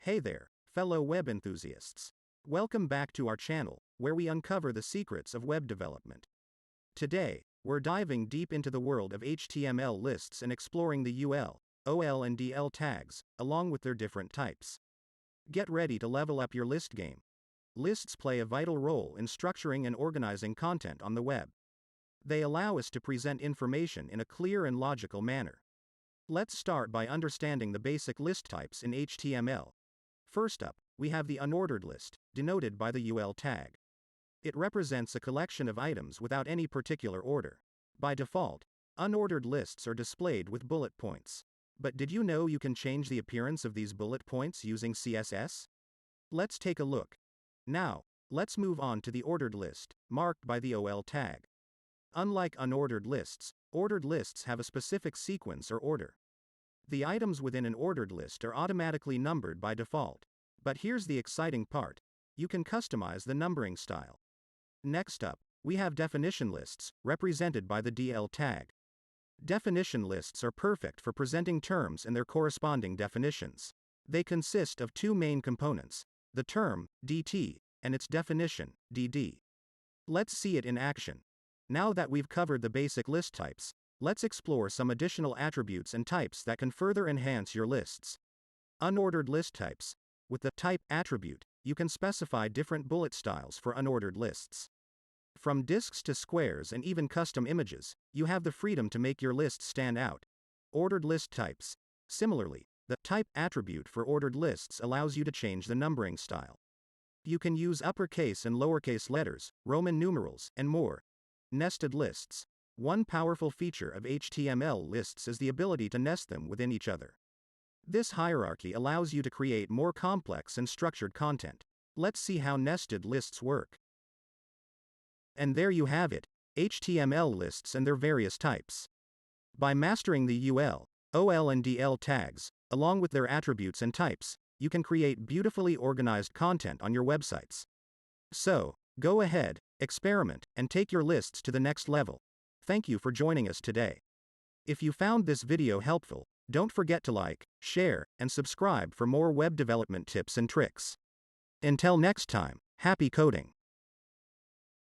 Hey there, fellow web enthusiasts. Welcome back to our channel, where we uncover the secrets of web development. Today, we're diving deep into the world of HTML lists and exploring the UL, OL and DL tags, along with their different types. Get ready to level up your list game. Lists play a vital role in structuring and organizing content on the web. They allow us to present information in a clear and logical manner. Let's start by understanding the basic list types in HTML. First up, we have the unordered list, denoted by the UL tag. It represents a collection of items without any particular order. By default, unordered lists are displayed with bullet points. But did you know you can change the appearance of these bullet points using CSS? Let's take a look. Now, let's move on to the ordered list, marked by the OL tag. Unlike unordered lists, ordered lists have a specific sequence or order. The items within an ordered list are automatically numbered by default. But here's the exciting part. You can customize the numbering style. Next up, we have definition lists, represented by the DL tag. Definition lists are perfect for presenting terms and their corresponding definitions. They consist of two main components, the term, DT, and its definition, DD. Let's see it in action. Now that we've covered the basic list types, let's explore some additional attributes and types that can further enhance your lists. Unordered list types. With the type attribute, you can specify different bullet styles for unordered lists. From disks to squares and even custom images, you have the freedom to make your list stand out. Ordered list types. Similarly, the type attribute for ordered lists allows you to change the numbering style. You can use uppercase and lowercase letters, Roman numerals, and more. Nested lists. One powerful feature of HTML lists is the ability to nest them within each other. This hierarchy allows you to create more complex and structured content. Let's see how nested lists work. And there you have it, HTML lists and their various types. By mastering the UL, OL and DL tags, along with their attributes and types, you can create beautifully organized content on your websites. So, go ahead, experiment, and take your lists to the next level. Thank you for joining us today. If you found this video helpful, don't forget to like, share, and subscribe for more web development tips and tricks. Until next time, happy coding!